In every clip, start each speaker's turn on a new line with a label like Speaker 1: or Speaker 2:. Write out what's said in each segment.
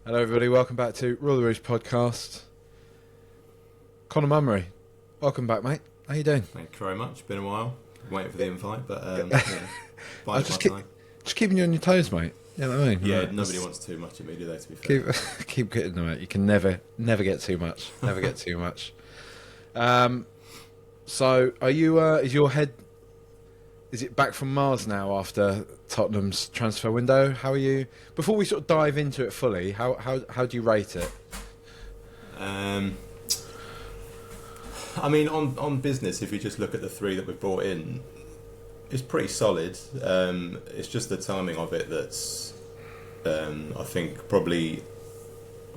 Speaker 1: Hello, everybody. Welcome back to Rule the Roost podcast. Conor Mummery, welcome back, mate. How you doing?
Speaker 2: Thank you very much. Been a while. Waiting for the invite, but
Speaker 1: I just keeping you on your toes, mate. You know what I mean?
Speaker 2: Yeah,
Speaker 1: right.
Speaker 2: Nobody wants too much of me, do they? To be fair,
Speaker 1: keep getting them out. You can never get too much. Never get too much. So, are you? Is your head? Is it back from Mars now after Tottenham's transfer window? How are you? Before we sort of dive into it fully, how do you rate it?
Speaker 2: I mean, on business, if you just look at the three that we've brought in, it's pretty solid. It's just the timing of it that's, I think, probably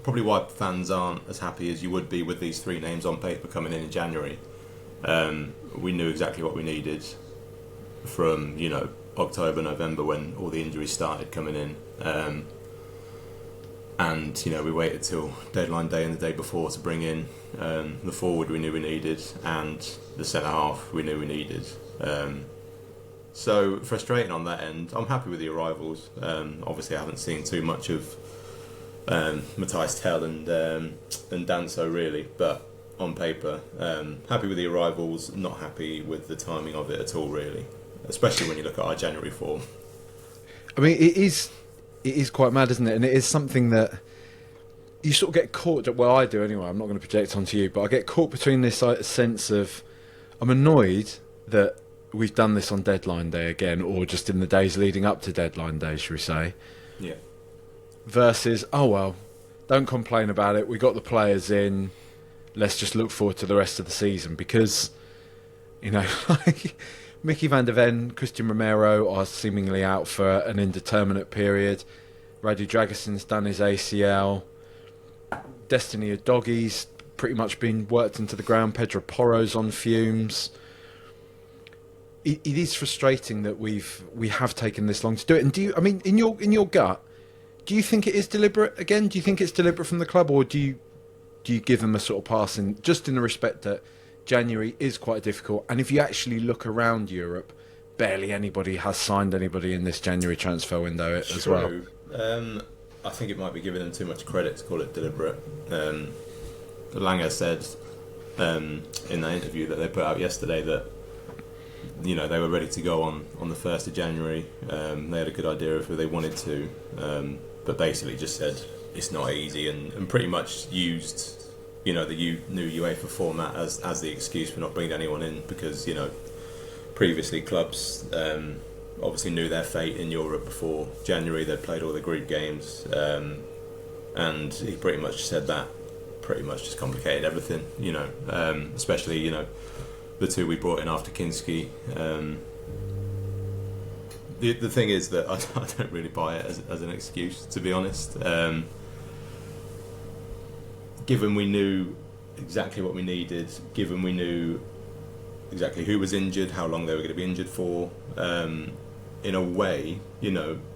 Speaker 2: why fans aren't as happy as you would be with these three names on paper coming in January. We knew exactly what we needed from October, November, when all the injuries started coming in, and we waited till deadline day and the day before to bring in the forward we knew we needed and the centre half we knew we needed. So frustrating on that end. I'm happy with the arrivals. Obviously, I haven't seen too much of Mathys Tel and Danso really, but on paper, happy with the arrivals. Not happy with the timing of it at all, really. Especially when you look at our January form.
Speaker 1: I mean, it is quite mad, isn't it? And it is something that you sort of get caught. Well, I do anyway. I'm not going to project onto you, but I get caught between this sense of I'm annoyed that we've done this on deadline day again, or just in the days leading up to deadline day, should we say?
Speaker 2: Yeah.
Speaker 1: Versus, oh well, don't complain about it. We got the players in. Let's just look forward to the rest of the season because, like Mickey van der Ven, Christian Romero are seemingly out for an indeterminate period. Radu Dragason's done his ACL. Destiny of Doggy's pretty much been worked into the ground. Pedro Porro's on fumes. It is frustrating that we have taken this long to do it. And in your gut, do you think it is deliberate again? Do you think it's deliberate from the club, or do you give them a sort of pass just in the respect that January is quite difficult, and if you actually look around Europe, barely anybody has signed anybody in this January transfer window as well.
Speaker 2: I think it might be giving them too much credit to call it deliberate. Langer said in that interview that they put out yesterday that they were ready to go on the 1st of January. They had a good idea of who they wanted to, but basically just said it's not easy and pretty much used the new UEFA format as the excuse for not bringing anyone in because previously clubs obviously knew their fate in Europe before January. They'd played all the group games, and he pretty much said that pretty much just complicated everything. Especially the two we brought in after Kinsky. The thing is that I don't really buy it as an excuse, to be honest. Given we knew exactly what we needed, given we knew exactly who was injured, how long they were going to be injured for, in a way,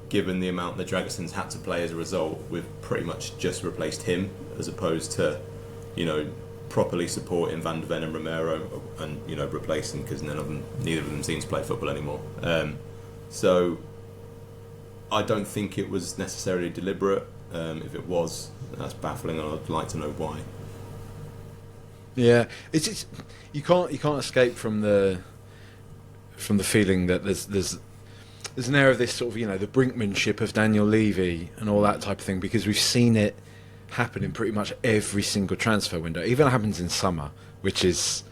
Speaker 2: given the amount that Dragason's had to play as a result, we've pretty much just replaced him as opposed to, properly supporting Van der Ven and Romero and, replacing because neither of them seems to play football anymore. So I don't think it was necessarily deliberate. If it was, that's baffling, and I'd like to know why.
Speaker 1: Yeah, it's you can't escape from the feeling that there's an air of this sort of the brinkmanship of Daniel Levy and all that type of thing, because we've seen it happen in pretty much every single transfer window. It even happens in summer, which is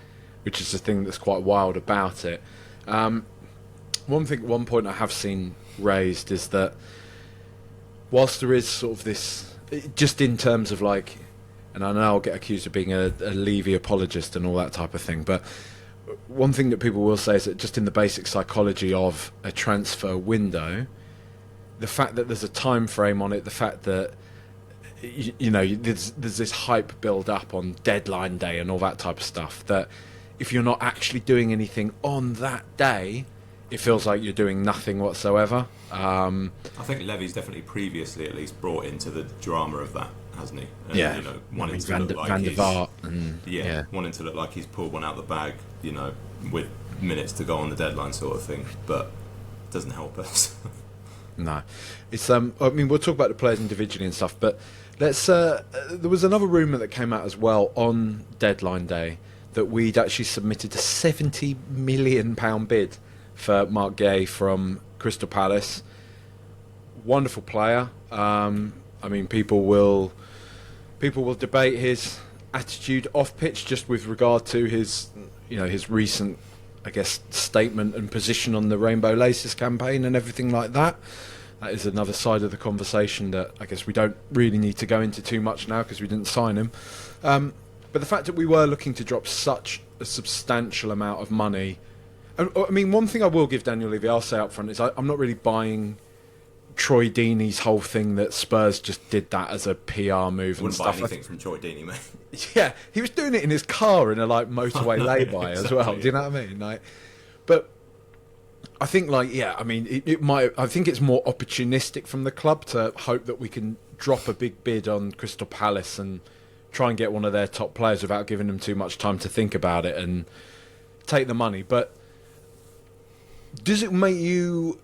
Speaker 1: the thing that's quite wild about it. One point I have seen raised is that whilst there is sort of this, just in terms of like, and I know I'll get accused of being a Levy apologist and all that type of thing, but one thing that people will say is that just in the basic psychology of a transfer window, the fact that there's a time frame on it, the fact that there's this hype build up on deadline day and all that type of stuff, that if you're not actually doing anything on that day, it feels like you're doing nothing whatsoever.
Speaker 2: I think Levy's definitely previously at least brought into the drama of that, hasn't he? And, wanting to look like
Speaker 1: Van der Vaart and
Speaker 2: wanting to look like he's pulled one out the bag, with minutes to go on the deadline sort of thing, but it doesn't help us.
Speaker 1: No, it's I mean, we'll talk about the players individually and stuff, but let's. There was another rumor that came out as well on deadline day that we'd actually submitted a £70 million bid for Mark Gay from Crystal Palace. Wonderful player. I mean, people will debate his attitude off pitch, just with regard to his, his recent, I guess, statement and position on the Rainbow Laces campaign and everything like that. That is another side of the conversation that I guess we don't really need to go into too much now because we didn't sign him. But the fact that we were looking to drop such a substantial amount of money, I mean, one thing I will give Daniel Levy, I'll say up front, is I'm not really buying Troy Deeney's whole thing that Spurs just did that as a PR move and stuff.
Speaker 2: Wouldn't buy anything from Troy Deeney, mate.
Speaker 1: Yeah, he was doing it in his car in a motorway lay-by as well. Do you know what I mean? But I think I mean, it might. I think it's more opportunistic from the club to hope that we can drop a big bid on Crystal Palace and try and get one of their top players without giving them too much time to think about it and take the money. But does it make you?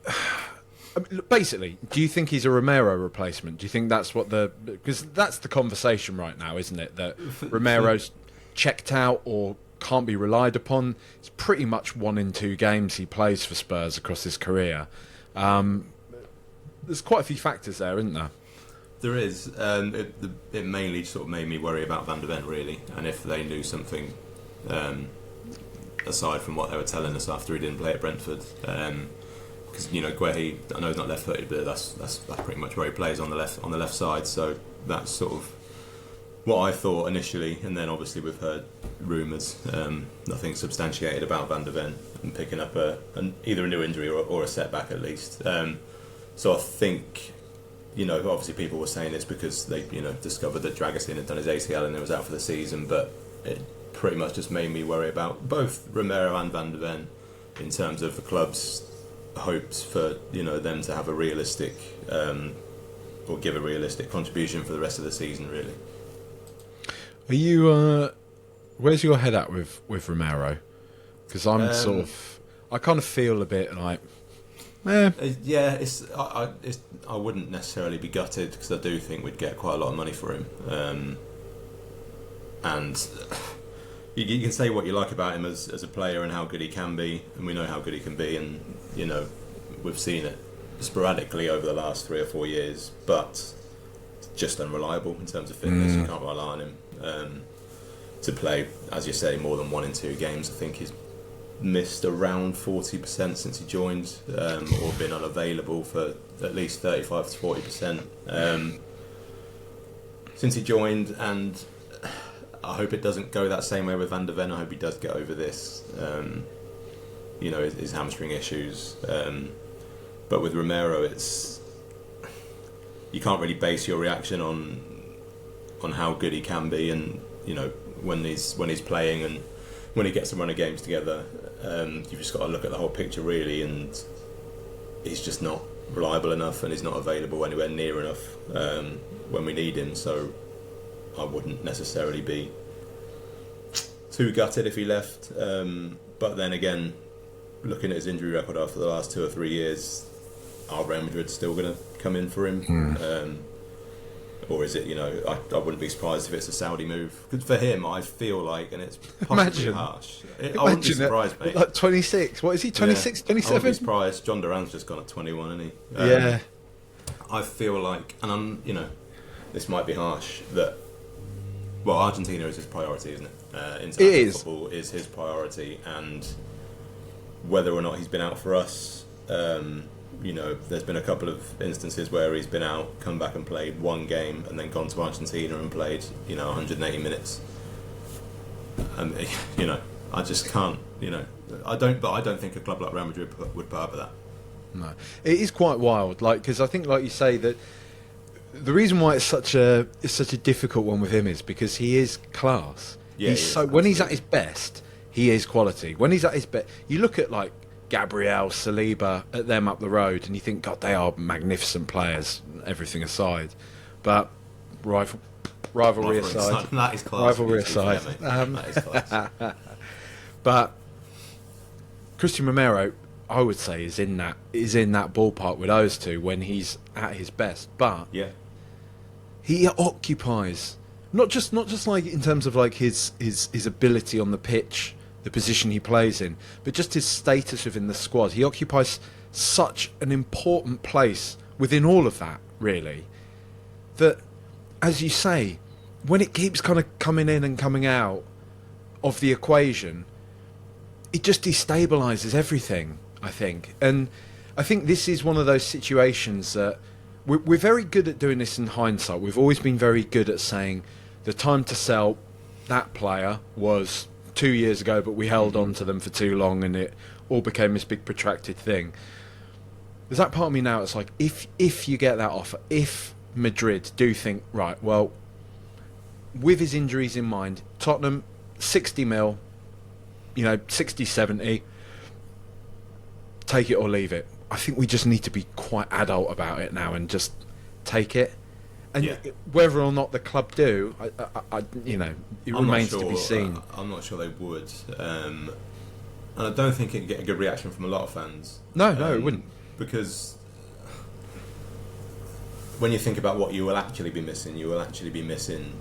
Speaker 1: I mean, basically, do you think he's a Romero replacement? Do you think that's what because that's the conversation right now, isn't it? That Romero's checked out or can't be relied upon. It's pretty much 1 in 2 games he plays for Spurs across his career. There's quite a few factors there, isn't there?
Speaker 2: There is. It mainly sort of made me worry about Van der Ven, really, and if they knew something aside from what they were telling us after he didn't play at Brentford. Because Guehi, I know he's not left-footed, but that's pretty much where he plays on the left side. So that's sort of what I thought initially, and then obviously we've heard rumours, nothing substantiated about Van der Ven and picking up either a new injury or a setback at least. So I think, obviously people were saying this because they discovered that Dragusin had done his ACL and he was out for the season, but it pretty much just made me worry about both Romero and Van der Ven in terms of the club's hopes for them to have a realistic or give a realistic contribution for the rest of the season, really.
Speaker 1: Are you where's your head at with Romero? Because I'm I kind of feel a bit like
Speaker 2: yeah, I wouldn't necessarily be gutted because I do think we'd get quite a lot of money for him, and you can say what you like about him as a player and how good he can be, and we know how good he can be, and we've seen it sporadically over the last 3 or 4 years, but just unreliable in terms of fitness. You can't rely on him to play, as you say, more than 1 in 2 games. I think he's missed around 40% since he joined, or been unavailable for at least 35 to 40% since he joined, and I hope it doesn't go that same way with Van der Ven. I hope he does get over this, his hamstring issues. But with Romero, you can't really base your reaction on how good he can be, and when he's playing and when he gets a run of games together. You've just got to look at the whole picture, really, and he's just not reliable enough, and he's not available anywhere near enough when we need him. So I wouldn't necessarily be too gutted if he left. But then again, looking at his injury record after the last 2 or 3 years, are Real Madrid still going to come in for him? Or is it, I wouldn't be surprised if it's a Saudi move. Because for him, I feel like, and it's possibly harsh. I wouldn't be surprised, mate.
Speaker 1: Like 26, what is he, 26, 27?
Speaker 2: I wouldn't be surprised. John Duran's just gone at 21, isn't he?
Speaker 1: Yeah.
Speaker 2: I feel like, and I'm, this might be harsh, that, well, Argentina is his priority, isn't it? International football is his priority, and whether or not he's been out for us, there's been a couple of instances where he's been out, come back and played 1 game, and then gone to Argentina and played, 180 minutes. And I just can't, I don't think a club like Real Madrid would put up with that.
Speaker 1: No, it is quite wild. Because I think, like you say, that the reason why it's such a difficult one with him is because he is class.
Speaker 2: Yeah,
Speaker 1: when he's at his best, he is quality. When he's at his best, you look at Gabriel, Saliba, at them up the road, and you think, God, they are magnificent players, everything aside. But rivalry aside,
Speaker 2: that is class.
Speaker 1: Rivalry aside,
Speaker 2: that is class.
Speaker 1: But Christian Romero, I would say is in that ballpark with those two when he's at his best. But
Speaker 2: Yeah.
Speaker 1: he occupies not just like in terms of like his ability on the pitch, the position he plays in, but just his status within the squad. He occupies such an important place within all of that, really, that, as you say, when it keeps kind of coming in and coming out of the equation, it just destabilises everything, I think. And I think this is one of those situations that we're very good at doing this in hindsight. We've always been very good at saying the time to sell that player was 2 years ago, but we held on to them for too long and it all became this big protracted thing. There's that part of me now, it's like, if you get that offer, if Madrid do think, right, well, with his injuries in mind, Tottenham, 60 mil, 60, 70, take it or leave it. I think we just need to be quite adult about it now and just take it. And whether or not the club do, it remains to be seen.
Speaker 2: I'm not sure they would. And I don't think it'd get a good reaction from a lot of fans.
Speaker 1: No, it wouldn't.
Speaker 2: Because when you think about what you will actually be missing, you will actually be missing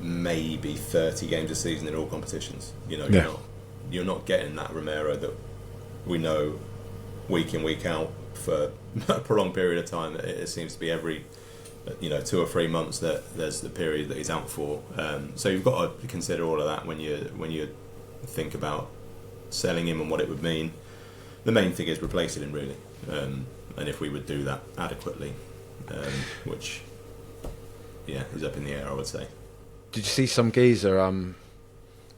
Speaker 2: maybe 30 games a season in all competitions. You're not getting that Romero that we know week in, week out for a prolonged period of time. It seems to be every 2 or 3 months that there's the period that he's out for. So you've got to consider all of that when you think about selling him and what it would mean. The main thing is replacing him, really, and if we would do that adequately, which is up in the air, I would say.
Speaker 1: Did you see some geezer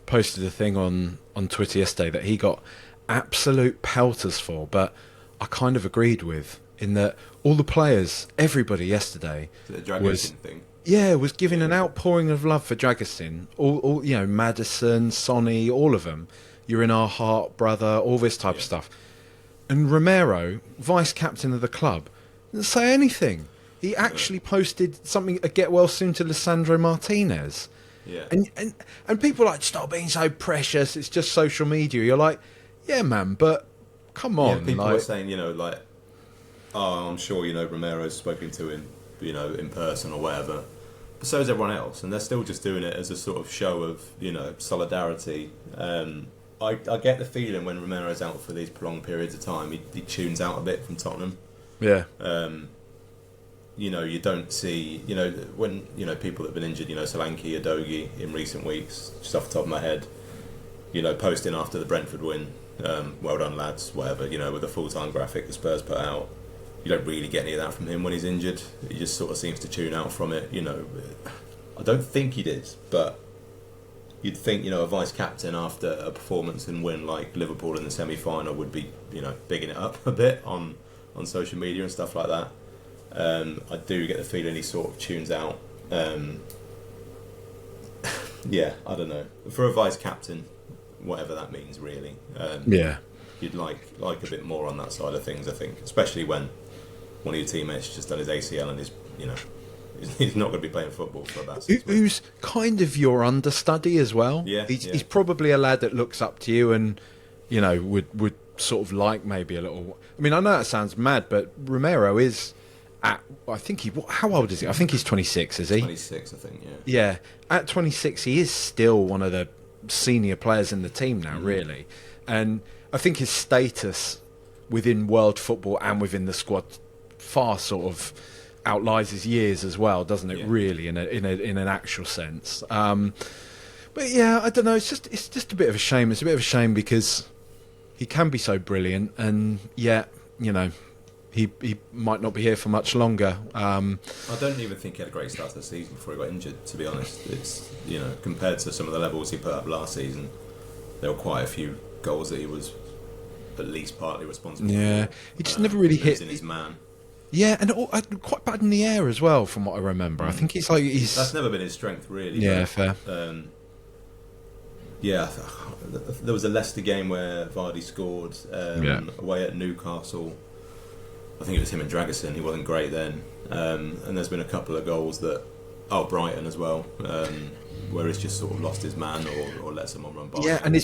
Speaker 1: posted a thing on Twitter yesterday that he got absolute pelters for, but I kind of agreed with, in that all the players, everybody yesterday was giving an outpouring of love for Dragusin. All Maddison, Sonny, all of them. You're in our heart, brother. All this type of stuff. And Romero, vice captain of the club, didn't say anything. He actually posted something, a get well soon to Lisandro Martinez.
Speaker 2: Yeah.
Speaker 1: And people are like, stop being so precious, it's just social media. You're like, yeah, man, but come on.
Speaker 2: Yeah, people are saying, I'm sure, Romero's spoken to him, in person or whatever. But so is everyone else, and they're still just doing it as a sort of show of, solidarity. I get the feeling when Romero's out for these prolonged periods of time, he tunes out a bit from Tottenham.
Speaker 1: Yeah.
Speaker 2: You don't see, when, people that have been injured, Solanke, Udogie in recent weeks, just off the top of my head, posting after the Brentford win, well done lads, whatever, with a full-time graphic the Spurs put out. You don't really get any of that from him when he's injured. He just sort of seems to tune out from it, I don't think he did, but you'd think, a vice-captain after a performance and win like Liverpool in the semi-final would be, bigging it up a bit on social media and stuff like that. I do get the feeling he sort of tunes out. I don't know. For a vice-captain, whatever that means, really. You'd like a bit more on that side of things, I think, especially when one of your teammates just done his ACL and he's not going to be playing football for about 6 weeks.
Speaker 1: Who's kind of your understudy as well. He's probably a lad that looks up to you and would sort of like maybe a little. I mean, I know that sounds mad, but Romero is at, I think how old is he? I think he's 26, is he?
Speaker 2: 26, I think.
Speaker 1: Yeah, at 26 he is still one of the senior players in the team now, really. And I think his status within world football and within the squad far sort of outlies his years as well, doesn't it? Really, in an actual sense. But yeah, I don't know. It's just a bit of a shame. It's a bit of a shame because he can be so brilliant, and yet he might not be here for much longer. I
Speaker 2: don't even think he had a great start to the season before he got injured. To be honest, it's compared to some of the levels he put up last season, there were quite a few goals that he was at least partly responsible for.
Speaker 1: Yeah, he just never really hit
Speaker 2: his man.
Speaker 1: Yeah, and quite bad in the air as well, from what I remember. I think he's
Speaker 2: that's never been his strength, really.
Speaker 1: Yeah, fair.
Speaker 2: There was a Leicester game where Vardy scored away at Newcastle. I think it was him and Dragusin. He wasn't great then. And there's been a couple of goals that Brighton as well, where he's just sort of lost his man or let someone run by.
Speaker 1: Yeah, and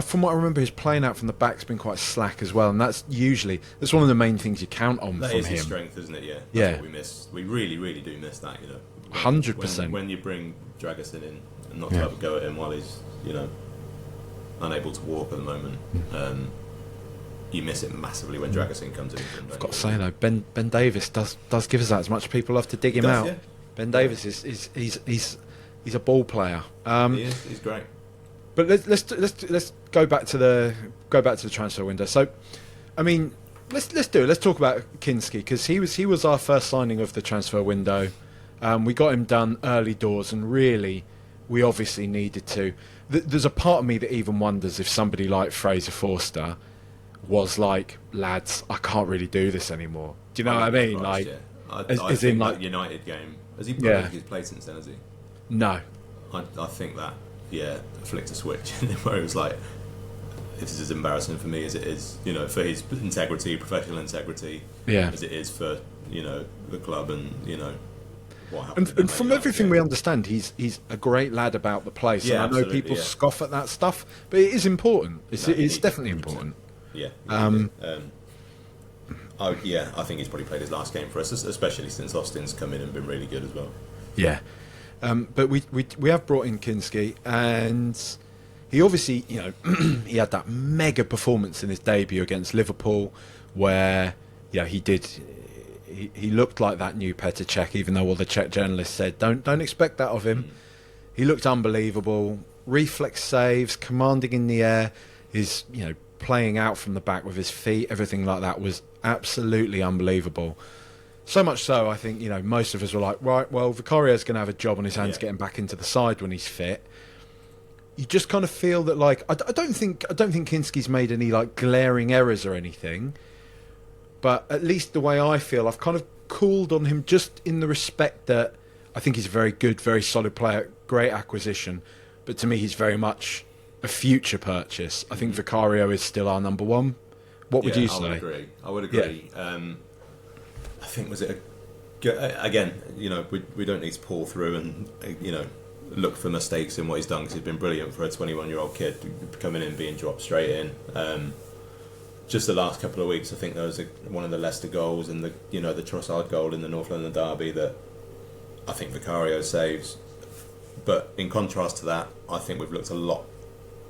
Speaker 1: from what I remember, his playing out from the back's been quite slack as well, and that's one of the main things you count on
Speaker 2: that
Speaker 1: from
Speaker 2: is
Speaker 1: him.
Speaker 2: His strength, isn't it? Yeah,
Speaker 1: yeah.
Speaker 2: What we miss. We really, really do miss that.
Speaker 1: 100%.
Speaker 2: When you bring Dragusin in and not to have a go at him while he's unable to walk at the moment. You miss it massively when Dragusin comes in.
Speaker 1: I've got to say though, Ben Davies does give us that. As much people love to dig him out. Yeah. Ben Davies is he's a ball player.
Speaker 2: He is. He's great.
Speaker 1: But let's go back to the transfer window. So, I mean, let's do it. Let's talk about Kinsky, because he was our first signing of the transfer window. We got him done early doors, and really, we obviously needed to. There's a part of me that even wonders if somebody like Fraser Forster was like, lads, I can't really do this anymore. Do you know what I mean?
Speaker 2: Christ,
Speaker 1: like,
Speaker 2: I think that United game. Has he played since then? Has he?
Speaker 1: No.
Speaker 2: I think that flicked a switch where it was like, this is as embarrassing for me as it is, for his integrity, professional integrity, as it is for the club and what happened.
Speaker 1: And from everything we understand, he's a great lad about the place.
Speaker 2: Yeah,
Speaker 1: and I know people scoff at that stuff, but it is important. It's definitely important.
Speaker 2: Yeah. I think he's probably played his last game for us, especially since Austin's come in and been really good as well.
Speaker 1: Yeah. But we have brought in Kinsky, and he obviously, he had that mega performance in his debut against Liverpool, where he looked like that new Petr Cech, even though all the Czech journalists said don't expect that of him. He looked unbelievable, reflex saves, commanding in the air, his playing out from the back with his feet, everything like that was absolutely unbelievable. So much so, I think most of us were like, right, well, Vicario's going to have a job on his hands getting back into the side when he's fit. You just kind of feel that, like, I don't think Kinsky's made any like glaring errors or anything, but at least the way I feel, I've kind of cooled on him just in the respect that I think he's a very good, very solid player, great acquisition, but to me he's very much a future purchase. I think Vicario is still our number one. What would you say?
Speaker 2: I would agree. I think again, we don't need to pull through and look for mistakes in what he's done, because he's been brilliant for a 21-year-old kid coming in, being dropped straight in. Just the last couple of weeks, I think there was one of the Leicester goals and the Trossard goal in the North London derby that I think Vicario saves. But in contrast to that, I think we've looked a lot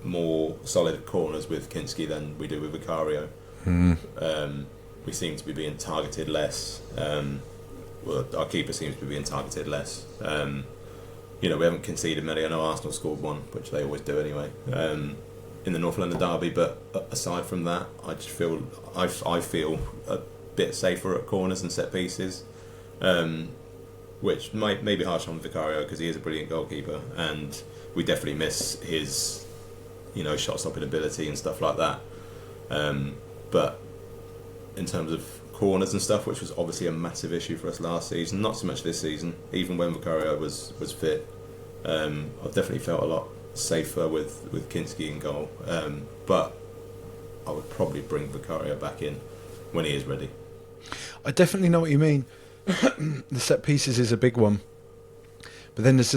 Speaker 2: more solid at corners with Kinsky than we do with Vicario. We seem to be being targeted less. Our keeper seems to be being targeted less. We haven't conceded many. I know Arsenal scored one, which they always do anyway, in the North London derby. But aside from that, I just feel I feel a bit safer at corners and set pieces, which may be harsh on Vicario because he is a brilliant goalkeeper, and we definitely miss his shot stopping ability and stuff like that. But in terms of corners and stuff, which was obviously a massive issue for us last season, not so much this season, even when Vicario was fit, I've definitely felt a lot safer with Kinsky in goal, but I would probably bring Vicario back in when he is ready.
Speaker 1: I definitely know what you mean. The set pieces is a big one, but then there's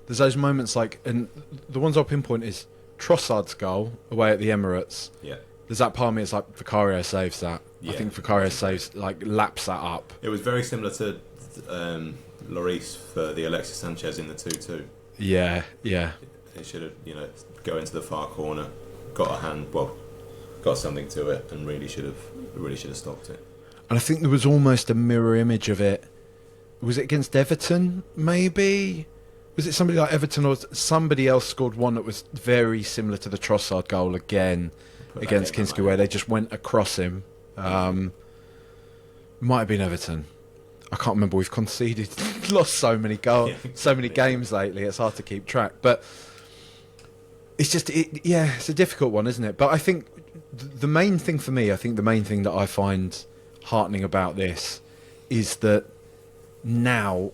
Speaker 1: those moments like, and the ones I'll pinpoint is Trossard's goal away at the Emirates.
Speaker 2: Yeah.
Speaker 1: There's that part of me, it's like Vicario saves that. Yeah. I think Vicario laps that up.
Speaker 2: It was very similar to Lloris for the Alexis Sanchez in the 2-2.
Speaker 1: Yeah.
Speaker 2: He should have, go into the far corner, got something to it, and really should have stopped it.
Speaker 1: And I think there was almost a mirror image of it. Was it against Everton, maybe? Was it somebody like Everton, or somebody else scored one that was very similar to the Trossard goal again against Kinsky, where they just went across him? Might have been Everton. I can't remember. We've conceded, lost so many goals, so many games lately. It's hard to keep track. But it's just, it's a difficult one, isn't it? But I think the main thing for me, the main thing that I find heartening about this is that now,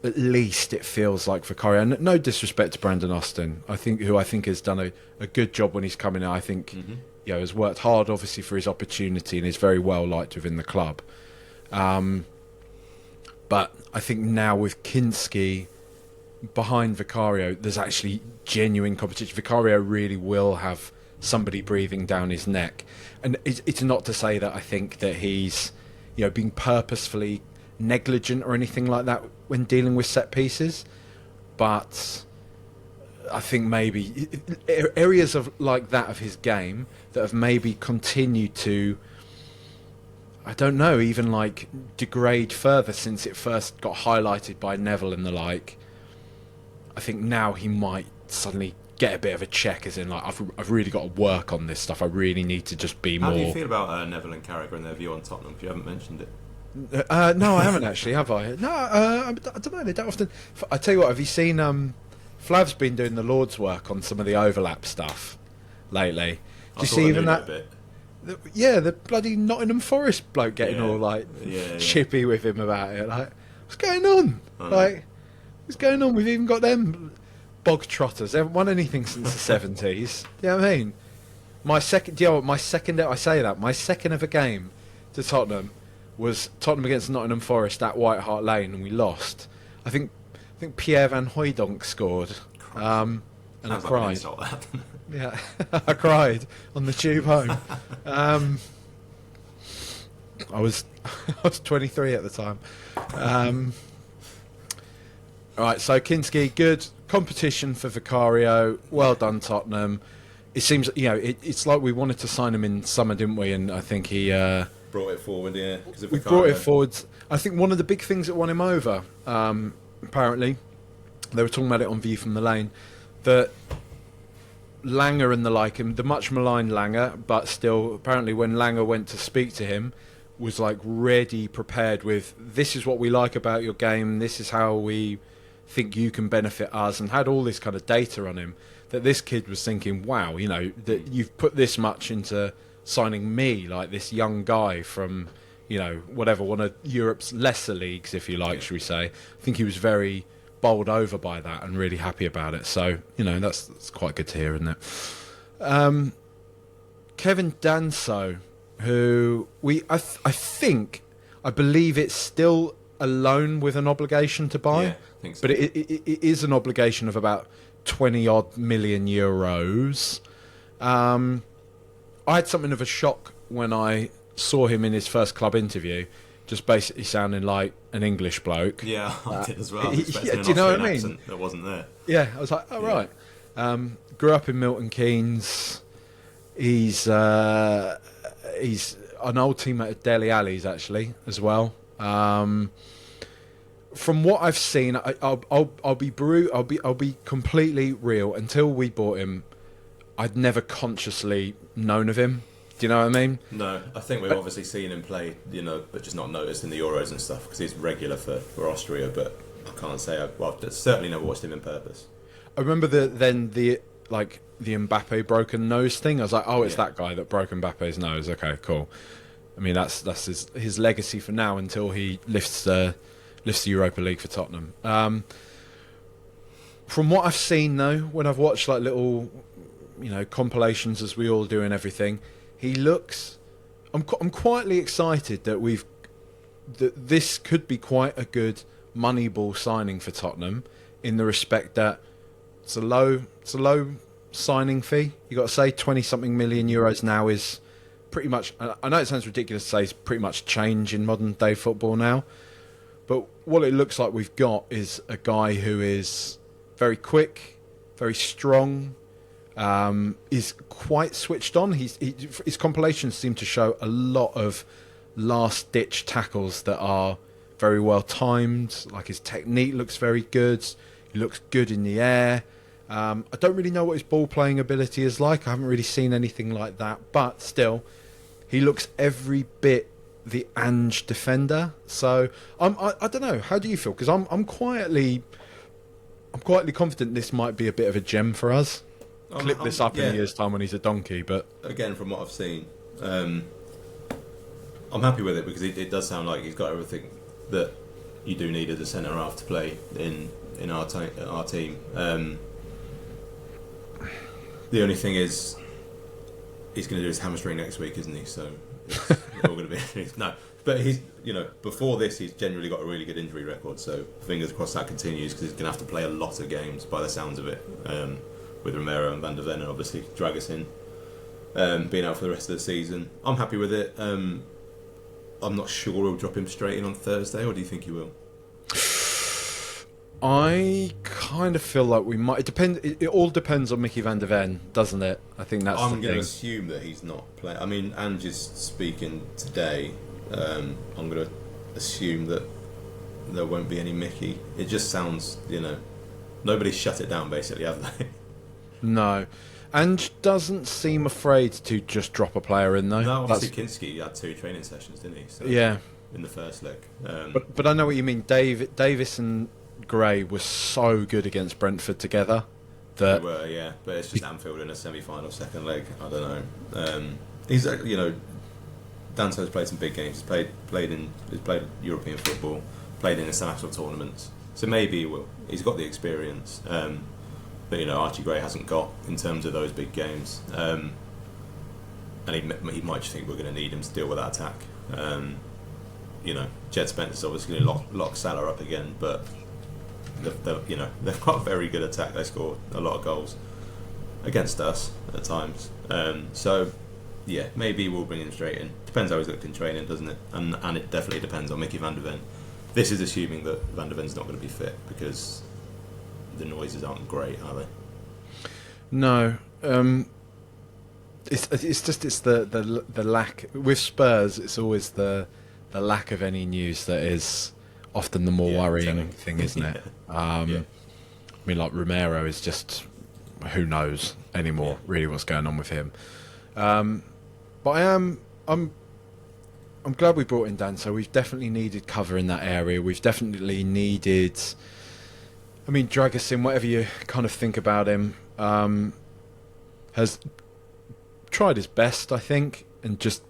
Speaker 1: at least it feels like Vicario, and no disrespect to Brandon Austin, who I think has done a good job when he's come in. I think has worked hard, obviously, for his opportunity and is very well liked within the club. But I think now with Kinsky behind Vicario, there's actually genuine competition. Vicario really will have somebody breathing down his neck. And it's not to say that I think that he's, being purposefully negligent or anything like that when dealing with set pieces. But I think maybe areas of like that of his game that have maybe continued to, I don't know, even like degrade further since it first got highlighted by Neville and the like. I think now he might suddenly get a bit of a check, as in like I've really got to work on this stuff. I really need to just be more.
Speaker 2: How do you feel about Neville and Carragher and their view on Tottenham? If you haven't mentioned it.
Speaker 1: No, I haven't actually, have I? No, I don't know. They don't often. I tell you what, have you seen? Flav's been doing the Lord's work on some of the overlap stuff lately. Do you see even that? The bloody Nottingham Forest bloke getting all like chippy with him about it. Like, what's going on? What's going on? We've even got them bog trotters. They haven't won anything since the 70s. Do you know what I mean? My second ever game to Tottenham was Tottenham against Nottingham Forest at White Hart Lane, and we lost. I think Pierre Van Hooijdonk scored, and I cried. Yeah, I cried on the tube home. I was 23 at the time. All right, so Kinsky, good competition for Vicario. Well done, Tottenham. It seems it's like we wanted to sign him in summer, didn't we? And I think he
Speaker 2: brought it forward. Yeah,
Speaker 1: we brought it forward. I think one of the big things that won him over, apparently, they were talking about it on View from the Lane, that Langer and the like, the much maligned Langer, but still, apparently, when Langer went to speak to him, was like ready, prepared with, this is what we like about your game, this is how we think you can benefit us, and had all this kind of data on him, that this kid was thinking, wow, that you've put this much into signing me, like this young guy from, whatever, one of Europe's lesser leagues, if you like, should we say. I think he was very bowled over by that and really happy about it. So, that's quite good to hear, isn't it? Kevin Danso, who I believe it's still a loan with an obligation to buy.
Speaker 2: Yeah, I think so.
Speaker 1: But it is an obligation of about 20 odd million euros. I had something of a shock when I saw him in his first club interview, just basically sounding like an English bloke.
Speaker 2: Yeah, I did as well.
Speaker 1: Do you know what I mean?
Speaker 2: That wasn't there.
Speaker 1: Yeah, I was like, right. Grew up in Milton Keynes. He's an old teammate of Dele Alli's actually as well. From what I've seen, I'll be completely real. Until we bought him, I'd never consciously known of him. Do you know what I mean?
Speaker 2: No, I think we've obviously seen him play, but just not noticed in the Euros and stuff because he's regular for Austria. But I can't say I've certainly never watched him in purpose.
Speaker 1: I remember the Mbappe broken nose thing. I was like, it's that guy that broke Mbappe's nose. Okay, cool. I mean, that's his legacy for now until he lifts the Europa League for Tottenham. From what I've seen though, when I've watched like little, compilations as we all do and everything, he looks. I'm quietly excited that this could be quite a good Moneyball signing for Tottenham, in the respect that it's a low signing fee. You got to say 20-something million euros now is pretty much. I know it sounds ridiculous to say it's pretty much change in modern day football now, but what it looks like we've got is a guy who is very quick, very strong, is quite switched on. His compilations seem to show a lot of last-ditch tackles that are very well timed. Like his technique looks very good. He looks good in the air. I don't really know what his ball-playing ability is like. I haven't really seen anything like that. But still, he looks every bit the Ange defender. So I don't know. How do you feel? Because I'm quietly confident this might be a bit of a gem for us. Clip this up in a year's time when he's a donkey. But
Speaker 2: again, from what I've seen, I'm happy with it because it does sound like he's got everything that you do need as a centre half to play in our team. The only thing is, he's going to do his hamstring next week, isn't he? So they're all going to be no. But he's, before this, he's generally got a really good injury record. So fingers crossed that continues, because he's going to have to play a lot of games by the sounds of it, with Romero and Van der Ven, and obviously Dragusin being out for the rest of the season. I'm happy with it. I'm not sure we'll drop him straight in on Thursday, or do you think he will?
Speaker 1: I kind of feel like we might. It all depends on Mickey Van der Ven, doesn't it? I think that's.
Speaker 2: I'm going to assume that he's not playing. I mean, Ange is speaking today. I'm going to assume that there won't be any Mickey. It just sounds, nobody's shut it down, basically, have they?
Speaker 1: No. Ange doesn't seem afraid to just drop a player in, though.
Speaker 2: No, obviously Kinsky had 2 training sessions, didn't he? So,
Speaker 1: yeah.
Speaker 2: In the first leg.
Speaker 1: But I know what you mean. Davis and Gray were so good against Brentford together.
Speaker 2: They were, yeah. But it's just Anfield in a semi-final second leg. I don't know. He's, Danso's played some big games. He's played European football, played in international tournaments. So maybe he will. He's got the experience. But Archie Gray hasn't got in terms of those big games. And he might just think we're going to need him to deal with that attack. Jed Spencer's obviously going to lock Salah up again, but they've got a very good attack. They score a lot of goals against us at times. So yeah, maybe we'll bring him straight in. Depends how he's looked in training, doesn't it? And it definitely depends on Mickey Van der Ven. This is assuming that Van der Ven's not going to be fit, because the noises aren't great, are they?
Speaker 1: No. It's the lack with Spurs. It's always the lack of any news that is often the more worrying thing, isn't it? I mean, like Romero is just, who knows anymore really what's going on with him. But I'm glad we brought in Dan. So we've definitely needed cover in that area. We've definitely needed. I mean, Dragusin, whatever you kind of think about him, has tried his best, I think, and just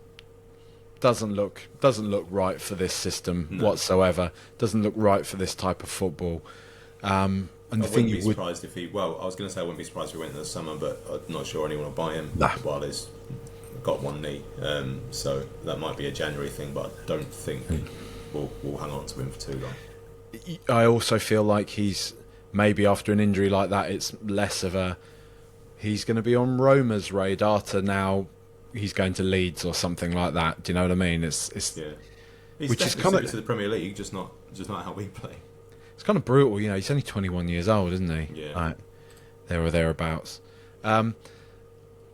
Speaker 1: doesn't look right for this system whatsoever. Doesn't look right for this type of football. And
Speaker 2: I wouldn't be surprised if he. Well, I was going to say I wouldn't be surprised if he went in the summer, but I'm not sure anyone will buy him while he's got one knee. So that might be a January thing, but I don't think we'll hang on to him for too long.
Speaker 1: I also feel like he's maybe after an injury like that, it's less of a. He's going to be on Roma's radar to now. He's going to Leeds or something like that. Do you know what I mean? It's
Speaker 2: He's
Speaker 1: which is
Speaker 2: kind of to the Premier League, just not how we play.
Speaker 1: It's kind of brutal, He's only 21 years old, isn't he?
Speaker 2: Yeah.
Speaker 1: Like, there or thereabouts. Are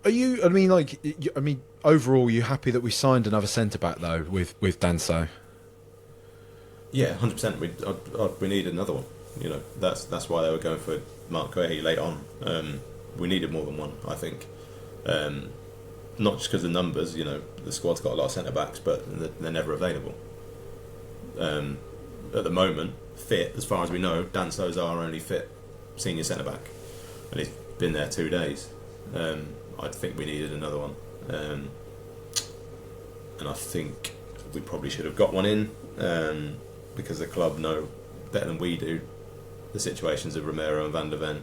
Speaker 1: you? I mean, overall, you happy that we signed another centre back though with Danso?
Speaker 2: Yeah, 100%. We needed another one. That's why they were going for Mark Guehi late on. We needed more than one, I think. Not just because of the numbers, the squad's got a lot of centre backs, but they're never available. At the moment, fit, as far as we know, Danso's our only fit senior centre back, and he's been there 2 days. I think we needed another one, and I think we probably should have got one in, because the club know better than we do the situations of Romero and Van der Ven.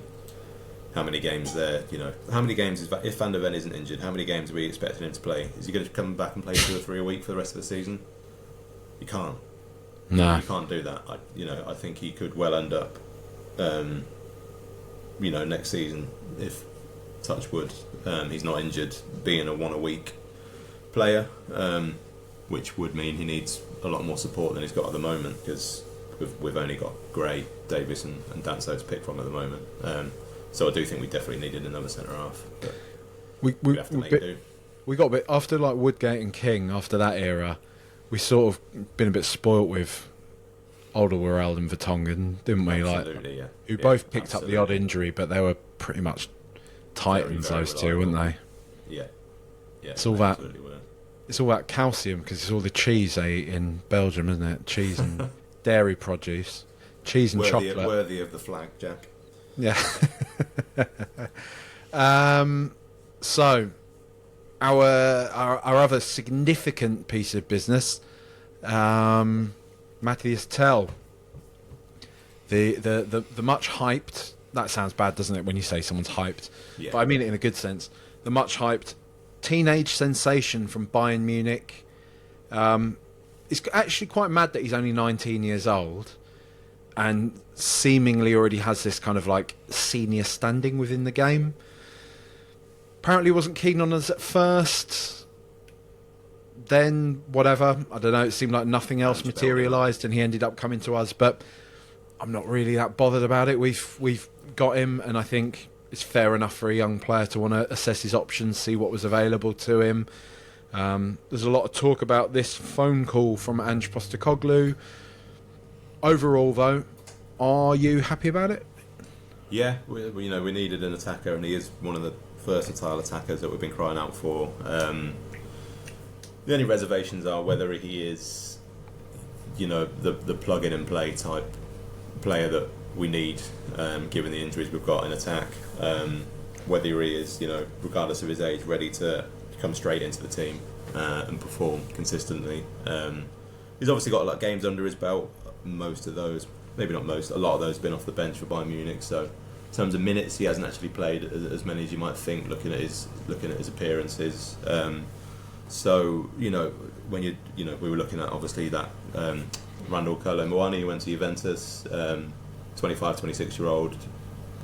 Speaker 2: How many games how many games if Van der Ven isn't injured, how many games are we expecting him to play? Is he going to come back and play 2 or 3 a week for the rest of the season? You can't.
Speaker 1: No,
Speaker 2: you can't do that. I think he could well end up, next season, if touch wood, he's not injured, being a 1 a week player, which would mean he needs a lot more support than he's got at the moment, because we've only got Gray, Davis, and Danso to pick from at the moment. So I do think we definitely needed another centre half. But we have to make do.
Speaker 1: We got a bit after like Woodgate and King. After that era, we sort of been a bit spoilt with Alderweireld and Vertonghen, didn't we?
Speaker 2: Absolutely,
Speaker 1: like who both picked up the odd injury, but they were pretty much titans. Very, very those two, weren't they?
Speaker 2: Yeah.
Speaker 1: It's all that. It's all that calcium because it's all the cheese they eat in Belgium, isn't it? Cheese and dairy produce, cheese and chocolate.
Speaker 2: Worthy of the flag, Jack.
Speaker 1: Yeah. So, our other significant piece of business, Mathys Tel, the much hyped. That sounds bad, doesn't it, when you say someone's hyped? Yeah. But I mean it in a good sense. The much hyped teenage sensation from Bayern Munich, It's actually quite mad that he's only 19 years old and seemingly already has this kind of like senior standing within the game. Apparently wasn't keen on us at first. Then, whatever, I don't know, it seemed like nothing else materialised and he ended up coming to us, but I'm not really that bothered about it. We've got him, and I think it's fair enough for a young player to want to assess his options, see what was available to him. There's a lot of talk about this phone call from Ange Postecoglou. Overall, though, are you happy about it?
Speaker 2: Yeah, we needed an attacker, and he is one of the versatile attackers that we've been crying out for. The only reservations are whether he is, the plug-in and play type player that we need, given the injuries we've got in attack. Whether he is, regardless of his age, ready to come straight into the team and perform consistently. He's obviously got a lot of games under his belt. Most of those, maybe not most, a lot of those have been off the bench for Bayern Munich. So in terms of minutes, he hasn't actually played as many as you might think, looking at his appearances. So when we were looking at obviously that Randall Kolo Muani went to Juventus, 25, 26-year-old,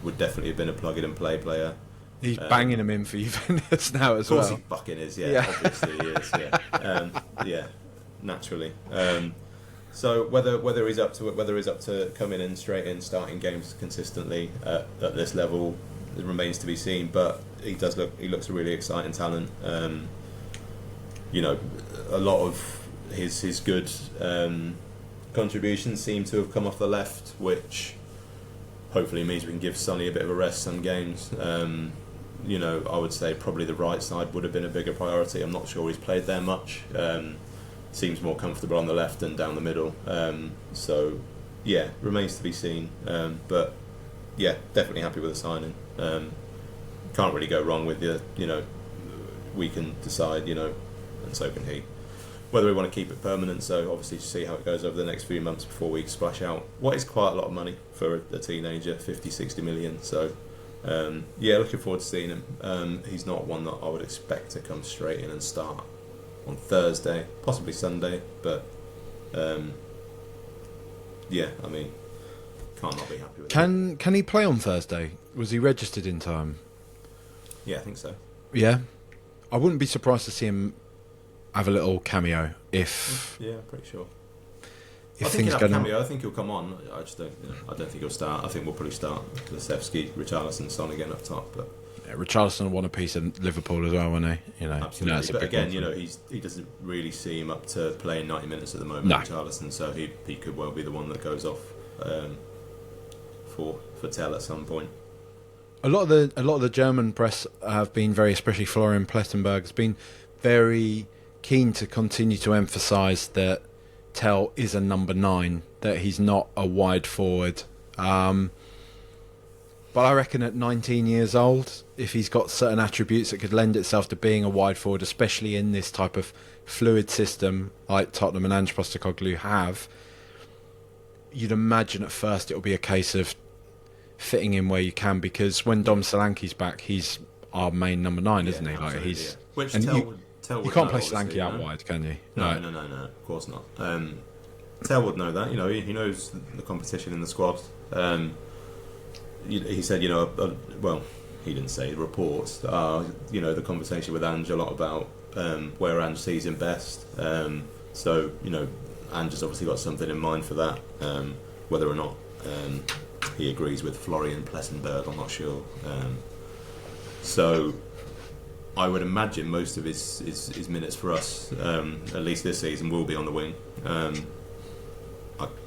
Speaker 2: would definitely have been a plug-in and play player.
Speaker 1: He's banging him in for Juventus now as well.
Speaker 2: Of course he fucking is, yeah. Obviously he is, yeah. Naturally. So whether he's up to it, whether he's up to coming in straight in, starting games consistently at this level, it remains to be seen. But he looks a really exciting talent. A lot of his good contributions seem to have come off the left, which hopefully means we can give Sonny a bit of a rest some games. I would say probably the right side would have been a bigger priority. I'm not sure he's played there much. Seems more comfortable on the left than down the middle. So, yeah, remains to be seen. But, yeah, definitely happy with the signing. Can't really go wrong with we can decide, and so can he, whether we want to keep it permanent. So, obviously, to see how it goes over the next few months before we splash out what is quite a lot of money for a teenager, 50, 60 million. So, looking forward to seeing him. He's not one that I would expect to come straight in and start on Thursday, possibly Sunday, but can't not be happy with it.
Speaker 1: Can he play on Thursday? Was he registered in time?
Speaker 2: Yeah, I think so.
Speaker 1: Yeah, I wouldn't be surprised to see him have a little cameo if.
Speaker 2: Yeah, pretty sure.
Speaker 1: If
Speaker 2: I think
Speaker 1: things
Speaker 2: he'll
Speaker 1: go
Speaker 2: have cameo. I think he'll come on. I just don't. I don't think he'll start. I think we'll probably start Kulusevski, Richarlison, Son again up top, but.
Speaker 1: Richarlison won a piece of Liverpool as well, wasn't he?
Speaker 2: Absolutely. But again, he doesn't really seem up to playing 90 minutes at the moment, Richarlison. So he could well be the one that goes off for Tel at some point.
Speaker 1: A lot of the German press have been very, especially Florian Plettenberg, has been very keen to continue to emphasise that Tel is a number 9, that he's not a wide forward. But I reckon at 19 years old, if he's got certain attributes that could lend itself to being a wide forward, especially in this type of fluid system like Tottenham and Ange Postecoglou have, you'd imagine at first it'll be a case of fitting in where you can, because when Dom Solanke's back, he's our main number 9, isn't he? Like he's.
Speaker 2: Yeah. Which
Speaker 1: and
Speaker 2: Tel would
Speaker 1: you can't
Speaker 2: know,
Speaker 1: play Solanke out
Speaker 2: no?
Speaker 1: wide, can you?
Speaker 2: No, of course not. Tel would know that. He knows the competition in the squad. He said, well, he didn't say reports. The conversation with Ange a lot about where Ange sees him best. So, Ange has obviously got something in mind for that. Whether or not he agrees with Florian Plettenberg, I'm not sure. So, I would imagine most of his minutes for us, at least this season, will be on the wing.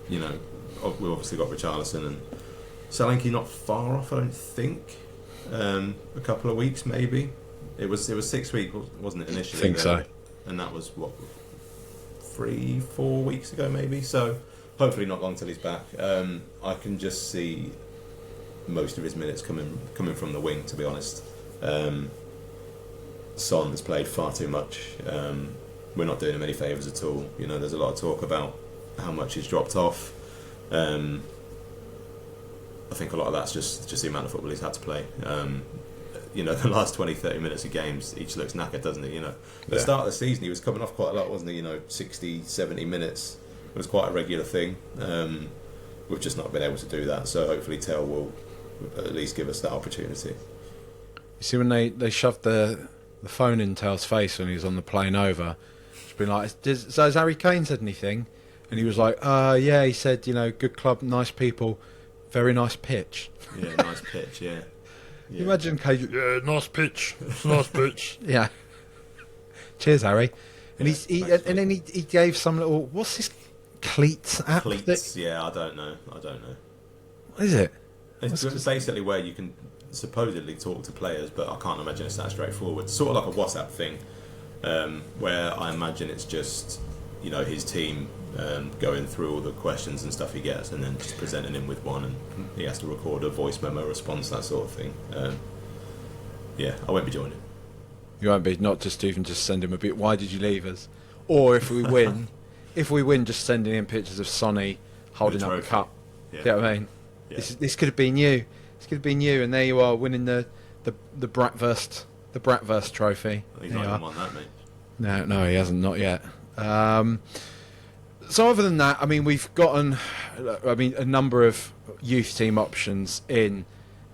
Speaker 2: We've obviously got Richarlison and Solanke not far off, I don't think. A couple of weeks, maybe. It was 6 weeks, wasn't it, initially?
Speaker 1: I think so.
Speaker 2: And that was, 3-4 weeks ago, maybe? So, hopefully not long till he's back. I can just see most of his minutes coming from the wing, to be honest. Son has played far too much. We're not doing him any favours at all. There's a lot of talk about how much he's dropped off. I think a lot of that's just the amount of football he's had to play. the last 20, 30 minutes of games, he just looks knackered, doesn't he? At the start of the season, he was coming off quite a lot, wasn't he? 60, 70 minutes. It was quite a regular thing. We've just not been able to do that. So hopefully Tel will at least give us that opportunity.
Speaker 1: You see, when they shoved the phone in Tel's face when he was on the plane over, it's been like, so has Harry Kane said anything? And he was like, yeah, he said, good club, nice people, very nice pitch.
Speaker 2: Yeah, nice pitch, yeah.
Speaker 1: You imagine Kane, yeah, nice pitch, nice pitch. Yeah. Cheers, Harry. And then he gave some little, what's this cleats app?
Speaker 2: Cleats, yeah, I don't know.
Speaker 1: What is it?
Speaker 2: It's basically where you can supposedly talk to players, but I can't imagine it's that straightforward. It's sort of like a WhatsApp thing, where I imagine it's just, his team going through all the questions and stuff he gets, and then just presenting him with one, and he has to record a voice memo response, that sort of thing. Yeah, I won't be joining.
Speaker 1: You won't be, not just even just send him a bit, why did you leave us? Or if we win, just sending in pictures of Sonny holding up a cup.
Speaker 2: Yeah.
Speaker 1: You know what I mean?
Speaker 2: Yeah.
Speaker 1: This could have been you. This could have been you, and there you are winning the Bratwurst trophy.
Speaker 2: He's not even won that, mate.
Speaker 1: No, he hasn't, not yet. So other than that, we've gotten, a number of youth team options in.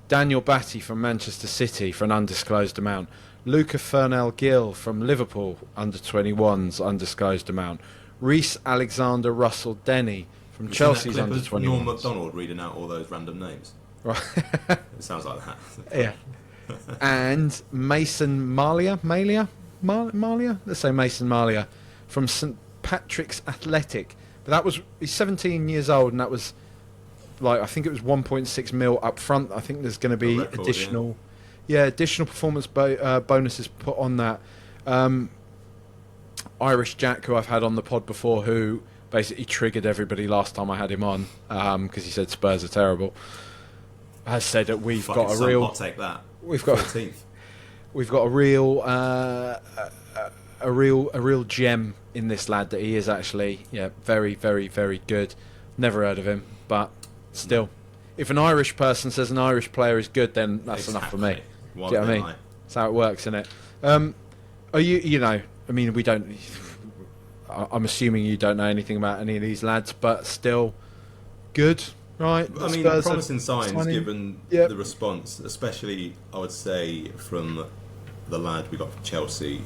Speaker 1: Daniel Batty from Manchester City for an undisclosed amount. Luca Fernell-Gill from Liverpool, under-21s, undisclosed amount. Reece Alexander-Russell Denny from Chelsea's under-21s.
Speaker 2: Norm MacDonald reading out all those random names.
Speaker 1: Right.
Speaker 2: It sounds like that.
Speaker 1: Yeah. And Mason Malia? Let's say Mason Malia from St Patrick's Athletic. But he's 17 years old, and that was I think it was 1.6 mil up front. I think there's going to be additional performance bonuses put on that. Irish Jack, who I've had on the pod before, who basically triggered everybody last time I had him on because he said Spurs are terrible, has said that we've got a real.
Speaker 2: I'll take that.
Speaker 1: We've got
Speaker 2: 14th.
Speaker 1: We've got a real gem in this lad, that he is actually very, very, very good. Never heard of him, but still, if an Irish person says an Irish player is good, then that's enough for me. Do you know what I mean? That's how it works, isn't it? Are we don't. I'm assuming you don't know anything about any of these lads, but still good, right?
Speaker 2: Spurs promising signs given the response, especially I would say from the lad we got from Chelsea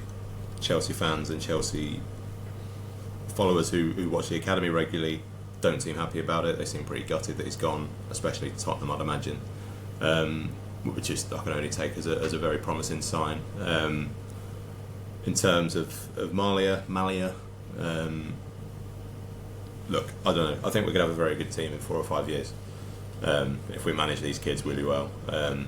Speaker 2: fans and Chelsea followers who watch the academy regularly don't seem happy about it. They seem pretty gutted that he's gone, especially Tottenham, I'd imagine, which is I can only take as a very promising sign. In terms of Malia, look, I don't know. I think we're going to have a very good team in 4 or 5 years if we manage these kids really well.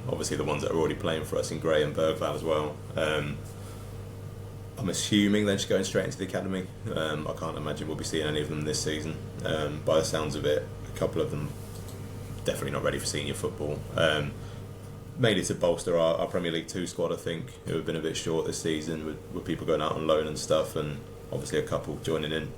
Speaker 2: Obviously, the ones that are already playing for us in Gray and Bergvall as well. I'm assuming they're just going straight into the academy. I can't imagine we'll be seeing any of them this season. By the sounds of it, a couple of them definitely not ready for senior football. Mainly to bolster our Premier League 2 squad, I think, who have been a bit short this season with people going out on loan and stuff, and obviously a couple joining in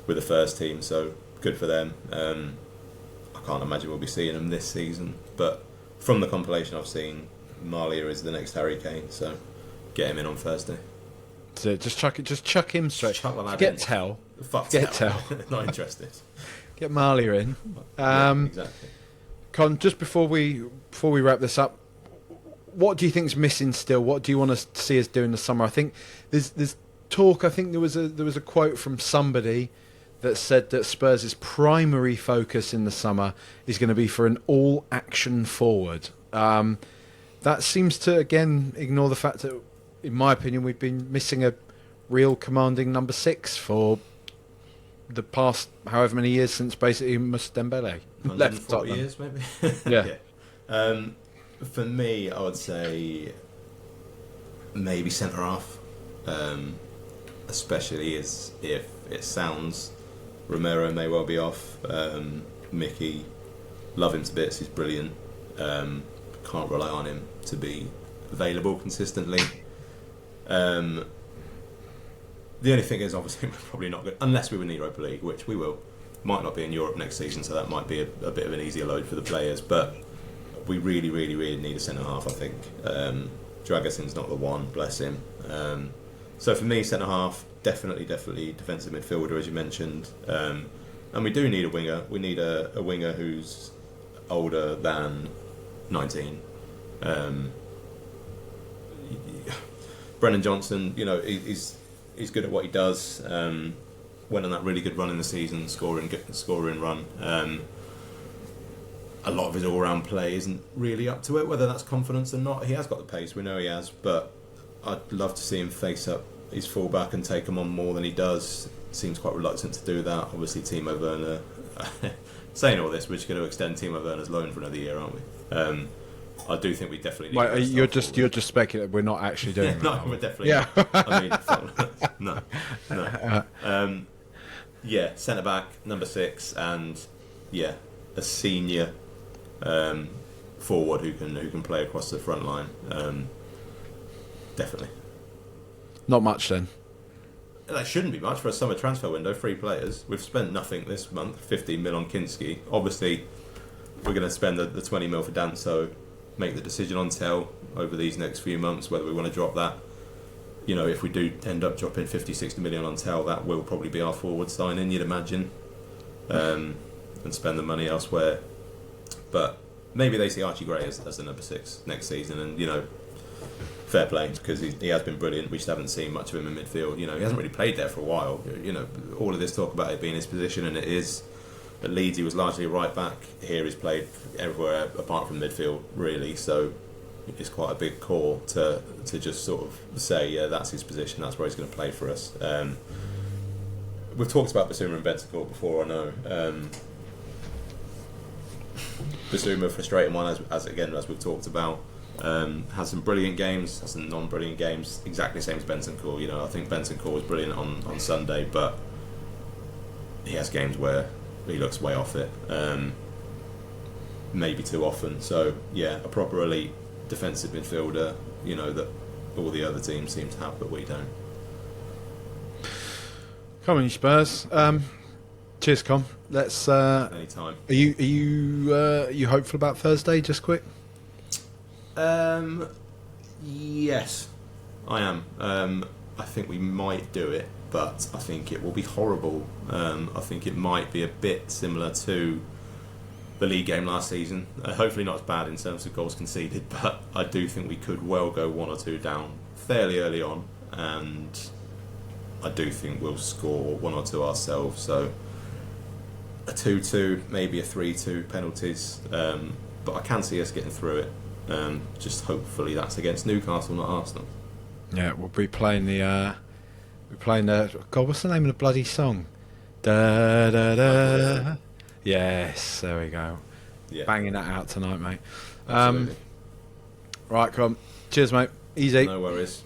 Speaker 2: with the first team, so good for them. I can't imagine we'll be seeing them this season, but from the compilation I've seen, Malia is the next Harry Kane, so get him in on Thursday.
Speaker 1: So just chuck him straight. Get Tel.
Speaker 2: Fuck
Speaker 1: Get
Speaker 2: Tel.
Speaker 1: Tel.
Speaker 2: Not interested.
Speaker 1: Get Malia in.
Speaker 2: Exactly.
Speaker 1: Con, just before we wrap this up, what do you think is missing still? What do you want to see us do in the summer? I think there's talk. I think there was a quote from somebody that said that Spurs' primary focus in the summer is going to be for an all-action forward. That seems to again ignore the fact that, in my opinion, we've been missing a real commanding number 6 for the past however many years since basically Dembele left Tottenham.
Speaker 2: 140 years, maybe.
Speaker 1: Yeah.
Speaker 2: For me, I would say maybe centre half, especially if it sounds Romero may well be off. Mickey, love him to bits. He's brilliant. Can't rely on him to be available consistently. The only thing is, obviously, we're probably not good unless we win the Europa League, which we will. Might not be in Europe next season, so that might be a bit of an easier load for the players. But we really, really, really need a centre half, I think. Dragassin's not the one, bless him. So for me, centre half, definitely defensive midfielder, as you mentioned. And we do need a winger. We need a winger who's older than 19. Brennan Johnson, you know, he's good at what he does. Went on that really good run in the season, scoring run. A lot of his all-round play isn't really up to it, whether that's confidence or not. He has got the pace, we know he has, but I'd love to see him face up his fullback and take him on more than he does. Seems quite reluctant to do that. Obviously, Timo Werner. Saying all this, we're just going to extend Timo Werner's loan for another year, aren't we? I do think we definitely need.
Speaker 1: Wait, you're just speculating. We're not actually doing that.
Speaker 2: No, we're definitely. Yeah. Not. I mean, no. Yeah, centre back, number 6, and yeah, a senior forward who can play across the front line. Definitely.
Speaker 1: Not much then.
Speaker 2: That shouldn't be much for a summer transfer window. 3 players. We've spent nothing this month. 15 mil on Kinsky. Obviously, we're going to spend the 20 mil for Danso. Make the decision on Tel over these next few months whether we want to drop that. You know, if we do end up dropping 50-60 million on Tel, that will probably be our forward signing, you'd imagine, and spend the money elsewhere. But maybe they see Archie Gray as the number 6 next season, and, you know, fair play, because he has been brilliant. We just haven't seen much of him in midfield. You know, he hasn't really played there for a while. You know, all of this talk about it being his position, and it is. At Leeds, he was largely a right back. Here, he's played everywhere apart from midfield, really. So it's quite a big call to just sort of say, yeah, that's his position. That's where he's going to play for us. We've talked about Basuma and Bentancur before, I know. Basuma, frustrating one, as we've talked about. Has some brilliant games, has some non-brilliant games. Exactly the same as Bentancur. You know, I think Bentancur was brilliant on Sunday, but he has games where he looks way off it, maybe too often. So yeah, a proper elite defensive midfielder, you know, that all the other teams seem to have, but we don't.
Speaker 1: Come on, you Spurs. Cheers, Com. Let's.
Speaker 2: Anytime.
Speaker 1: Are you hopeful about Thursday? Just quick.
Speaker 2: Yes, I am. I think we might do it, but I think it will be horrible. I think it might be a bit similar to the league game last season. Hopefully not as bad in terms of goals conceded, but I do think we could well go 1 or 2 down fairly early on, and I do think we'll score 1 or 2 ourselves. So a 2-2, maybe a 3-2 penalties, but I can see us getting through it. Just hopefully that's against Newcastle, not Arsenal.
Speaker 1: Yeah, we'll be playing the. God, what's the name of the bloody song? Da da da. Yes, there we go.
Speaker 2: Yeah.
Speaker 1: Banging that out tonight, mate.
Speaker 2: Absolutely.
Speaker 1: Right, come on. Cheers, mate. Easy.
Speaker 2: No worries.